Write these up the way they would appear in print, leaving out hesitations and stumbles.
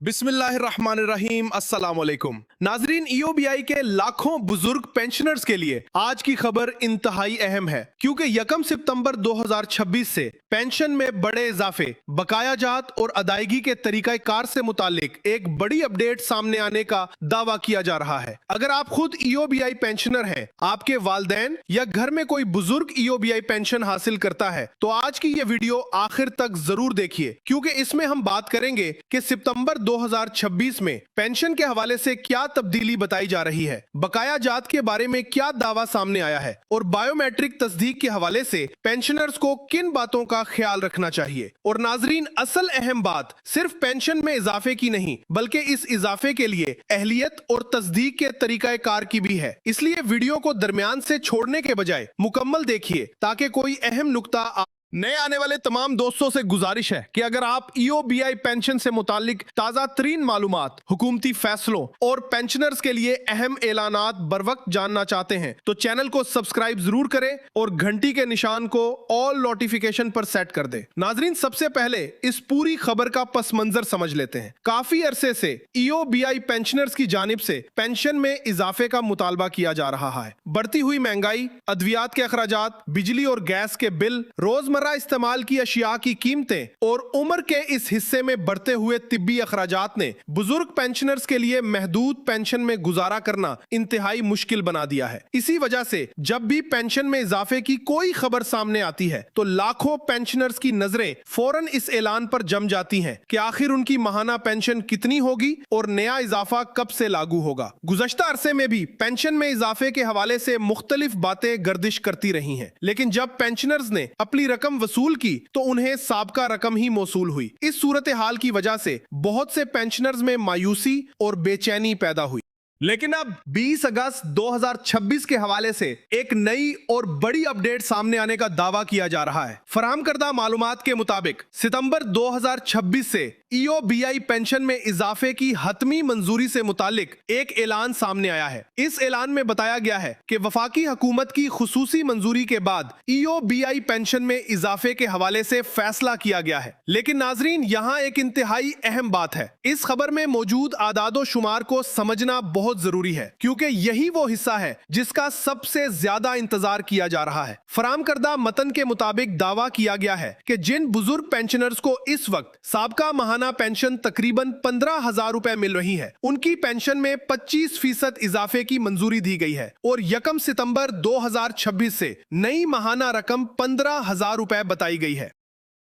बिस्मिल्लाहिर्रहमानिर्रहीम, अस्सलाम वालेकुम। नाजरीन, ईओबीआई के लाखों बुजुर्ग पेंशनर्स के लिए आज की खबर इंतहाई अहम है, क्योंकि 1 सितंबर 2026 से पेंशन में बड़े इजाफे, बकाया जात और अदायगी के तरीका कार से मुतालिक एक बड़ी अपडेट सामने आने का दावा किया जा रहा है। अगर आप खुद ईओबीआई पेंशनर हैं, आपके वालदैन या घर में कोई बुजुर्ग ईओबीआई पेंशन हासिल करता है, तो आज की ये वीडियो आखिर तक जरूर देखिए, क्योंकि इसमें हम बात करेंगे कि सितंबर 2026 में पेंशन के हवाले से क्या तब्दीली बताई जा रही है, बकाया जात के बारे में क्या दावा सामने आया है और बायोमेट्रिक तस्दीक के हवाले से पेंशनर्स को किन बातों का ख्याल रखना चाहिए। और नाजरीन, असल अहम बात सिर्फ पेंशन में इजाफे की नहीं, बल्कि इस इजाफे के लिए अहलियत और तस्दीक के तरीका कार की भी है। इसलिए वीडियो को दरमियान से छोड़ने के बजाय मुकम्मल देखिए, ताकि कोई अहम नुक्ता नए आने वाले तमाम दोस्तों से गुजारिश है कि अगर आप ईओबीआई पेंशन से मुतालिक ताजा तरीन मालूमात, हुकूमती फैसलों और पेंशनर्स के लिए अहम ऐलानात बर वक्त जानना चाहते हैं, तो चैनल को सब्सक्राइब जरूर करें और घंटी के निशान को ऑल नोटिफिकेशन पर सेट कर दें। नाजरीन, सबसे पहले इस पूरी खबर का पस मंजर समझ लेते हैं। काफी अरसे से ईओबीआई पेंशनर्स की जानिब से पेंशन में इजाफे का मुतालबा किया जा रहा है। बढ़ती हुई महंगाई, अद्वियात के अखराजात, बिजली और गैस के बिल, रोजमर्रा इस्तेमाल की अशिया की कीमतें और उम्र के इस हिस्से में बढ़ते हुए तिब्बी अखराजात ने बुजुर्ग पेंशनर्स के लिए महदूद पेंशन में गुजारा करना इंतहाई मुश्किल बना दिया है। इसी वजह से जब भी पेंशन में इजाफे की कोई खबर सामने आती है, तो लाखों पेंशनर्स की नजरें फौरन इस ऐलान पर जम जाती हैं कि आखिर उनकी माहाना पेंशन कितनी होगी और नया इजाफा कब से लागू होगा। गुज़श्ता अरसे में भी पेंशन में इजाफे के हवाले से मुख्तलिफ बातें गर्दिश करती रही हैं, लेकिन जब पेंशनर्स ने अपनी रकम वसूल की तो उन्हें साबका रकम ही मौसूल हुई। इस सूरत हाल की वजह से बहुत से पेंशनर्स में मायूसी और बेचैनी पैदा हुई। लेकिन अब 20 अगस्त 2026 के हवाले से एक नई और बड़ी अपडेट सामने आने का दावा किया जा रहा है। फराहम करदा मालूमात के मुताबिक सितंबर 2026 से ईओबीआई पेंशन में इजाफे की हतमी मंजूरी से मुतालिक एक ऐलान सामने आया है। इस ऐलान में बताया गया है कि वफाकी हुकूमत की खुसूसी मंजूरी के बाद ईओबीआई पेंशन में इजाफे के हवाले से फैसला किया गया है। लेकिन नाजरीन, यहाँ एक इंतहाई अहम बात है। इस खबर में मौजूद आदादो शुमार को समझना बहुत जरूरी है, क्योंकि यही वो हिस्सा है जिसका सबसे ज्यादा इंतजार किया जा रहा है। फराहम करदा मतन के मुताबिक दावा किया गया है कि जिन बुजुर्ग पेंशनर्स को इस वक्त साबका माहाना पेंशन तकरीबन 15,000 रुपए मिल रही है, उनकी पेंशन में 25% इजाफे की मंजूरी दी गई है और 1 सितंबर 2026 से नई माहाना रकम 15,000 रुपए बताई गई है।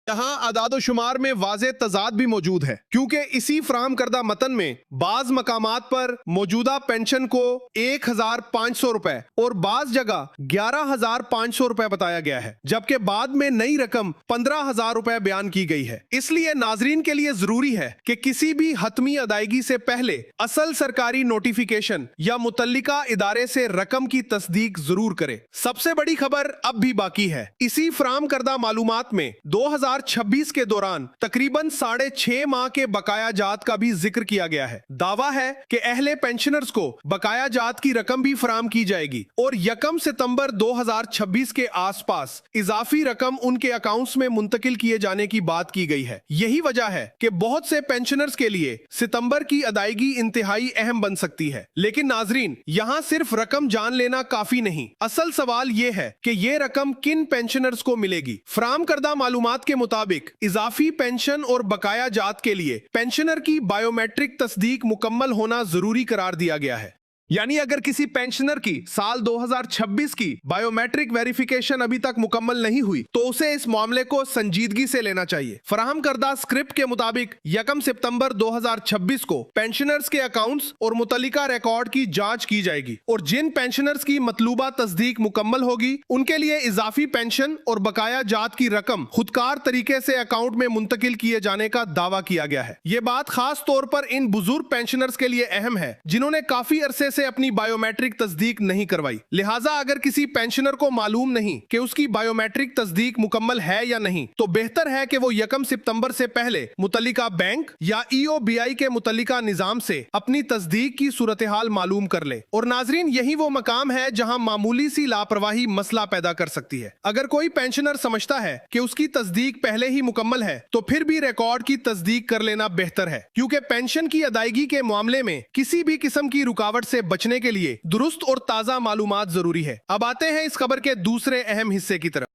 यहाँ आदादो शुमार में वाज़े तजाद भी मौजूद है, क्योंकि इसी फराहम करदा मतन में बाज मकामात पर मौजूदा पेंशन को 1,500 रुपए और बाज जगह 11,500 रुपए बताया गया है, जबकि बाद में नई रकम 15,000 रुपए बयान की गई है। इसलिए नाजरीन के लिए जरूरी है कि किसी भी हतमी अदायगी से पहले असल सरकारी नोटिफिकेशन या मुतल्लिका इदारे से रकम की तस्दीक जरूर करे। सबसे बड़ी खबर अब भी बाकी है। इसी फराहम करदा मालूमात में 2026 के दौरान तकरीबन 6.5 माह के बकाया जात का भी जिक्र किया गया है। दावा है कि अहले पेंशनर्स को बकाया जात की रकम भी फराहम की जाएगी और 1 सितंबर 2026 के आसपास इजाफी रकम उनके अकाउंट्स में मुंतकिल किए जाने की बात की गई है। यही वजह है कि बहुत से पेंशनर्स के लिए सितंबर की अदायगी इंतहाई अहम बन सकती है। लेकिन नाजरीन, यहाँ सिर्फ रकम जान लेना काफी नहीं। असल सवाल ये है कि ये रकम किन पेंशनर्स को मिलेगी। फराहम करदा मालूमात के मुताबिक इजाफी पेंशन और बकाया जात के लिए पेंशनर की बायोमेट्रिक तस्दीक मुकम्मल होना जरूरी करार दिया गया है। यानी अगर किसी पेंशनर की साल 2026 की बायोमेट्रिक वेरिफिकेशन अभी तक मुकम्मल नहीं हुई, तो उसे इस मामले को संजीदगी से लेना चाहिए। फराहम करदा स्क्रिप्ट के मुताबिक 1 सितंबर 2026 को पेंशनर्स के अकाउंट्स और मुतल्लिका रिकॉर्ड की जांच की जाएगी और जिन पेंशनर्स की मतलूबा तस्दीक मुकम्मल होगी, उनके लिए इजाफी पेंशन और बकाया जात की रकम खुदकार तरीके से अकाउंट में मुंतकिल किए जाने का दावा किया गया है। ये बात खास तौर पर इन बुजुर्ग पेंशनर्स के लिए अहम है, जिन्होंने काफी अरसे से अपनी बायोमेट्रिक तस्दीक नहीं करवाई। लिहाजा अगर किसी पेंशनर को मालूम नहीं कि उसकी बायोमेट्रिक तस्दीक मुकम्मल है या नहीं, तो बेहतर है कि वो 1 सितंबर से पहले मुतल्लिका बैंक या EOBI के मुतल्लिका निजाम से अपनी तस्दीक की सूरत हाल मालूम कर ले। और नाजरीन, यही वो मकाम है जहां मामूली सी लापरवाही मसला पैदा कर सकती है। अगर कोई पेंशनर समझता है कि उसकी तस्दीक पहले ही मुकम्मल है, तो फिर भी रिकॉर्ड की तस्दीक कर लेना बेहतर है, क्योंकि पेंशन की अदायगी के मामले में किसी भी किस्म की रुकावट से बचने के लिए दुरुस्त और ताजा मालूमात जरूरी है। अब आते हैं इस खबर के दूसरे अहम हिस्से की तरफ।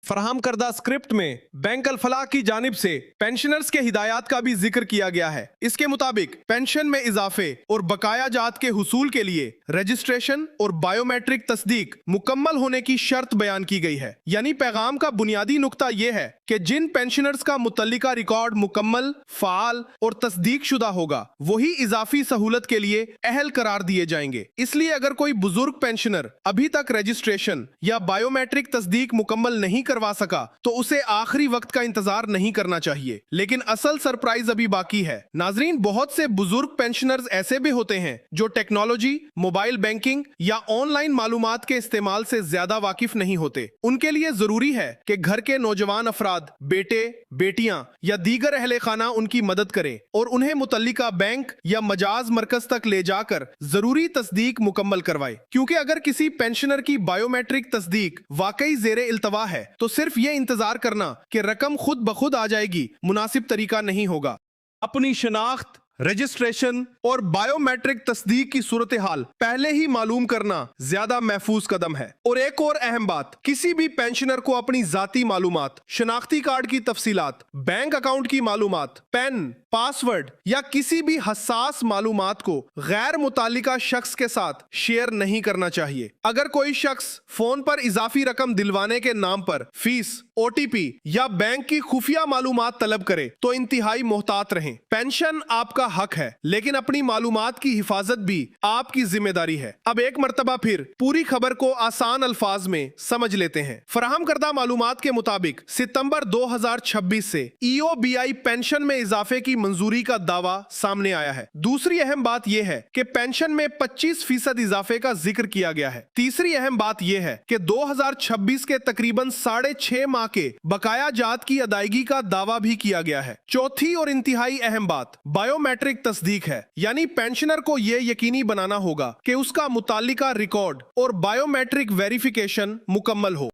फराहम करदा स्क्रिप्ट में बैंक अल फलाह की जानिब से पेंशनर्स के हिदायत का भी जिक्र किया गया है। इसके मुताबिक पेंशन में इजाफे और बकाया जात के हुसूल के लिए रजिस्ट्रेशन और बायोमेट्रिक तस्दीक मुकम्मल होने की शर्त बयान की गई है। यानी पैगाम का बुनियादी नुक्ता यह है कि जिन पेंशनर्स का मुतल्लिका रिकॉर्ड मुकम्मल, फाल और तस्दीक शुदा होगा, वही इजाफी सहूलत के लिए अहल करार दिए जाएंगे। इसलिए अगर कोई बुजुर्ग पेंशनर अभी तक रजिस्ट्रेशन या बायोमेट्रिक तस्दीक मुकम्मल नहीं करवा सका, तो उसे आखिरी वक्त का इंतजार नहीं करना चाहिए। लेकिन असल सरप्राइज अभी बाकी है। नाजरीन, बहुत से बुजुर्ग पेंशनर्स ऐसे भी होते हैं जो टेक्नोलॉजी, मोबाइल बैंकिंग या ऑनलाइन मालूमात के इस्तेमाल से ज्यादा वाकिफ नहीं होते। उनके लिए जरूरी है कि घर के नौजवान अफराद, बेटे, बेटियां या दीगर अहले खाना उनकी मदद करें और उन्हें मुतल्लिका बैंक या मजाज मरकज तक ले जाकर जरूरी तस्दीक मुकम्मल करवाए। क्योंकि अगर किसी पेंशनर की बायोमेट्रिक तस्दीक वाकई जेरे इल्तवा है, तो सिर्फ ये इंतजार करना कि रकम खुद ब खुद आ जाएगी मुनासिब तरीका नहीं होगा। अपनी शनाख्त, रजिस्ट्रेशन और बायोमेट्रिक तस्दीक की सूरत हाल पहले ही मालूम करना ज्यादा महफूज कदम है। और एक और अहम बात, किसी भी पेंशनर को अपनी जाती मालूमात, शनाख्ती कार्ड की तफसीलात, बैंक अकाउंट की मालूमात, पेन, पासवर्ड या किसी भी हसास मालूमात को गैर मुतालिका शख्स के साथ शेयर नहीं करना चाहिए। अगर कोई शख्स फोन पर इजाफी रकम दिलवाने के नाम पर फीस, OTP या बैंक की खुफिया मालूमात तलब करे, तो इंतहाई मोहतात रहें। पेंशन आपका हक है, लेकिन अपनी मालूमात की हिफाजत भी आपकी जिम्मेदारी है। अब एक मर्तबा फिर पूरी खबर को आसान अल्फाज में समझ लेते हैं। फराहम करदा मालूमात के मुताबिक सितंबर 2026 से EOBI पेंशन में इजाफे की मंजूरी का दावा सामने आया है। दूसरी अहम बात यह है कि पेंशन में 25% इजाफे का जिक्र किया गया है। तीसरी अहम बात यह है कि 2026 के तकरीबन 6.5 माह के बकाया जात की अदायगी का दावा भी किया गया है। चौथी और इंतहाई अहम बात बायोमेट्रिक तस्दीक है। यानी पेंशनर को यह यकीनी बनाना होगा कि उसका मुताल्लिका रिकॉर्ड और बायोमेट्रिक वेरिफिकेशन मुकम्मल हो।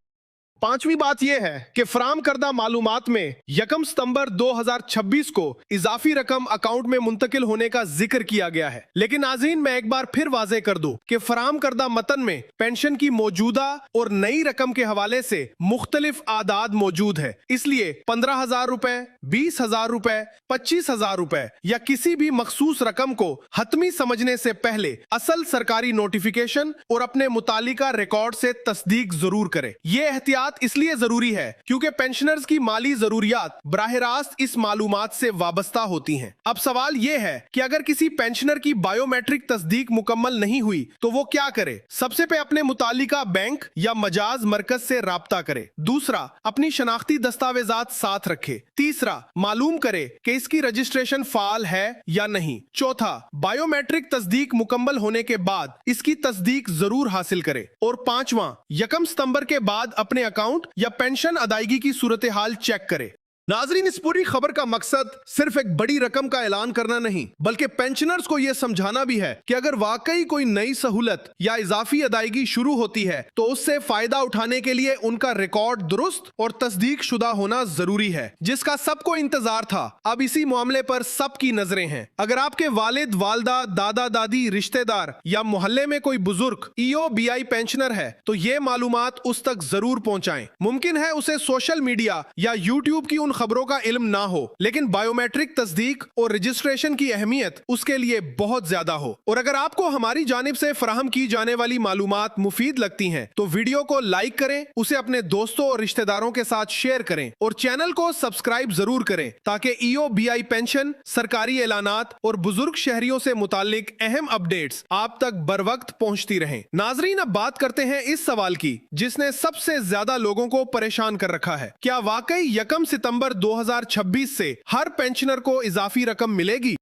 पांचवी बात यह है कि फराम करदा मालूमात में 1 सितंबर 2026 को इजाफी रकम अकाउंट में मुंतकिल होने का जिक्र किया गया है। लेकिन नाज़रीन, मैं एक बार फिर वाज़ेह कर दूं कि फराम करदा मतन में पेंशन की मौजूदा और नई रकम के हवाले से मुख्तलिफ आदाद मौजूद है। इसलिए 15,000 रुपए, 20,000 रुपए, 25,000 रुपए या किसी भी मखसूस रकम को हतमी समझने से पहले असल सरकारी नोटिफिकेशन और अपने मुतालिका रिकॉर्ड से तस्दीक जरूर करें। यह एहतियात इसलिए जरूरी है क्योंकि पेंशनर्स की माली जरूरियात बराह रास्त इस मालूमात से वाबस्ता होती हैं। अब सवाल यह है कि अगर किसी पेंशनर की बायोमेट्रिक तस्दीक मुकम्मल नहीं हुई तो वो क्या करे? सबसे पहले अपने मुतालिका बैंक या मजाज मरकज से राब्ता करे। दूसरा, अपनी शनाख्ती दस्तावेजात साथ रखे। तीसरा, मालूम करे कि इसकी रजिस्ट्रेशन फाल है या नहीं। चौथा, बायोमेट्रिक तस्दीक मुकम्मल होने के बाद इसकी तस्दीक जरूर हासिल करे। और पांचवा, 1 सितंबर के बाद अपने अकाउंट या पेंशन अदायगी की सूरत हाल चेक करे। नाजरीन, इस पूरी खबर का मकसद सिर्फ एक बड़ी रकम का ऐलान करना नहीं, बल्कि पेंशनर्स को यह समझाना भी है कि अगर वाकई कोई नई सहूलत या इजाफी अदायगी शुरू होती है तो उससे फायदा उठाने के लिए उनका रिकॉर्ड दुरुस्त और तस्दीक शुदा होना जरूरी है, जिसका सबको इंतजार था। अब इसी मामले पर सबकी नजरें हैं। अगर आपके वालिद, वालदा, दादा दादी, रिश्तेदार या मोहल्ले में कोई बुजुर्ग EOBI पेंशनर है तो ये मालूमात उस तक जरूर पहुंचाएं। मुमकिन है उसे सोशल मीडिया या यूट्यूब की उन खबरों का इल्म ना हो, लेकिन बायोमेट्रिक तस्दीक और रजिस्ट्रेशन की अहमियत उसके लिए बहुत ज्यादा हो। और अगर आपको हमारी जानिब से फराहम की जाने वाली मालूमात मुफीद लगती हैं तो वीडियो को लाइक करें, उसे अपने दोस्तों और रिश्तेदारों के साथ शेयर करें और चैनल को सब्सक्राइब जरूर करें ताकि EOBI पेंशन, सरकारी ऐलानात और बुजुर्ग शहरियों से मुतालिक अहम अपडेट्स आप तक बर वक्त पहुंचती रहें। नाजरीन, अब बात करते हैं इस सवाल की जिसने सबसे ज्यादा लोगों को परेशान कर रखा है। क्या वाकई 1 सितंबर 2026 से हर पेंशनर को इजाफी रकम मिलेगी?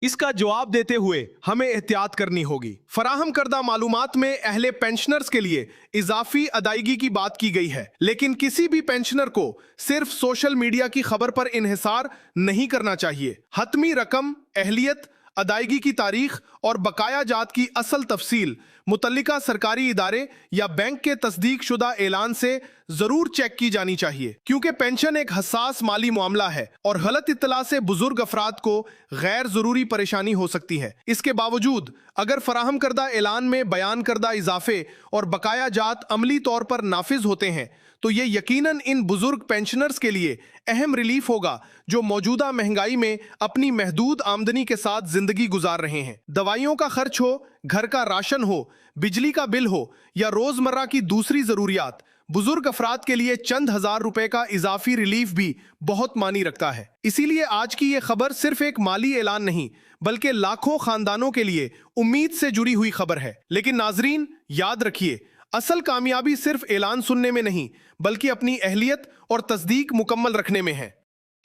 इसका जवाब देते हुए हमें एहतियात करनी होगी। फराहम करदा मालूमात में अहले पेंशनर्स के लिए इजाफी अदायगी की बात की गई है, लेकिन किसी भी पेंशनर को सिर्फ सोशल मीडिया की खबर पर इन्हिसार नहीं करना चाहिए। हतमी रकम, अहलियत, अदायगी की तारीख और बकाया जात की असल तफसील मुतल्लिका सरकारी इदारे या बैंक के तस्दीक शुदा ऐलान से जरूर चेक की जानी चाहिए, क्योंकि पेंशन एक हसास माली मामला है और गलत इत्तला से बुजुर्ग अफराद को गैर जरूरी परेशानी हो सकती है। इसके बावजूद अगर फराहम करदा ऐलान में बयान करदा इजाफे और बकाया जात अमली तौर पर नाफिज होते हैं तो ये यकीनन इन बुजुर्ग पेंशनर्स के लिए अहम रिलीफ होगा जो मौजूदा महंगाई में अपनी महदूद आमदनी के साथ जिंदगी गुजार रहे हैं। दवाइयों का खर्च हो, घर का राशन हो, बिजली का बिल हो या रोजमर्रा की दूसरी जरूरियात, बुजुर्ग अफराद के लिए चंद हजार रुपए का इजाफी रिलीफ भी बहुत मानी रखता है। इसीलिए आज की ये खबर सिर्फ एक माली ऐलान नहीं बल्कि लाखों खानदानों के लिए उम्मीद से जुड़ी हुई खबर है। लेकिन नाजरीन, याद रखिए, असल कामयाबी सिर्फ ऐलान सुनने में नहीं बल्कि अपनी अहलियत और तस्दीक मुकम्मल रखने में है।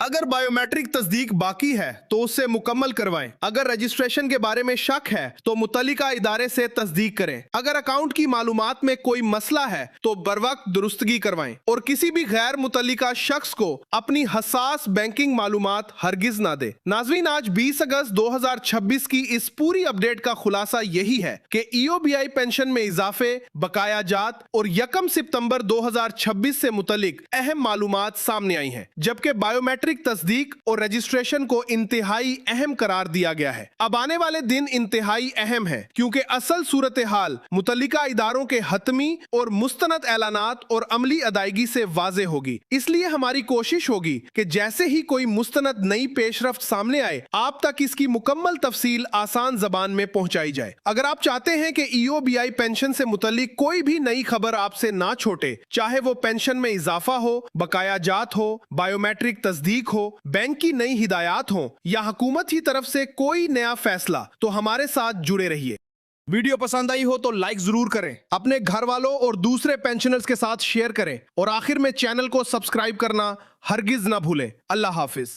अगर बायोमेट्रिक तस्दीक बाकी है तो उससे मुकम्मल करवाएं। अगर रजिस्ट्रेशन के बारे में शक है तो मुतल्लिका इदारे से तस्दीक करें। अगर अकाउंट की मालूमात में कोई मसला है तो बरवक्त दुरुस्तगी करवाएं और किसी भी गैर मुतल्लिका शख्स को अपनी हसास बैंकिंग मालूमात हरगिज ना दे। नाज़रीन, आज 20 अगस्त 2026 की इस पूरी अपडेट का खुलासा यही है कि EOBI पेंशन में इजाफे, बकाया जात और 1 सितंबर 2026 से मुतल्लिक अहम मालूमात सामने आई हैं, जबकि बायोमेट्रिक तस्दीक और रजिस्ट्रेशन को इंतहाई अहम करार दिया गया है। अब आने वाले दिन इंतहाई अहम है क्योंकि असल सूरत हाल मुतल्लिका इदारों के हतमी और मुस्तनद ऐलानात और अमली अदायगी से वाजे होगी। इसलिए हमारी कोशिश होगी कि जैसे ही कोई मुस्तनद नई पेशरफ्त सामने आए आप तक इसकी मुकम्मल तफसील आसान जबान में पहुंचाई जाए। अगर आप चाहते हैं कि EOBI पेंशन से मुतल्लिक कोई भी नई खबर आपसे ना छोटे, चाहे वो पेंशन में इजाफा हो, बकाया जात हो, बायोमेट्रिक तस्दीक हो, बैंक की नई हिदायत हो या हुकूमत की तरफ से कोई नया फैसला, तो हमारे साथ जुड़े रहिए। वीडियो पसंद आई हो तो लाइक जरूर करें, अपने घर वालों और दूसरे पेंशनर्स के साथ शेयर करें और आखिर में चैनल को सब्सक्राइब करना हरगिज ना भूलें। अल्लाह हाफिज।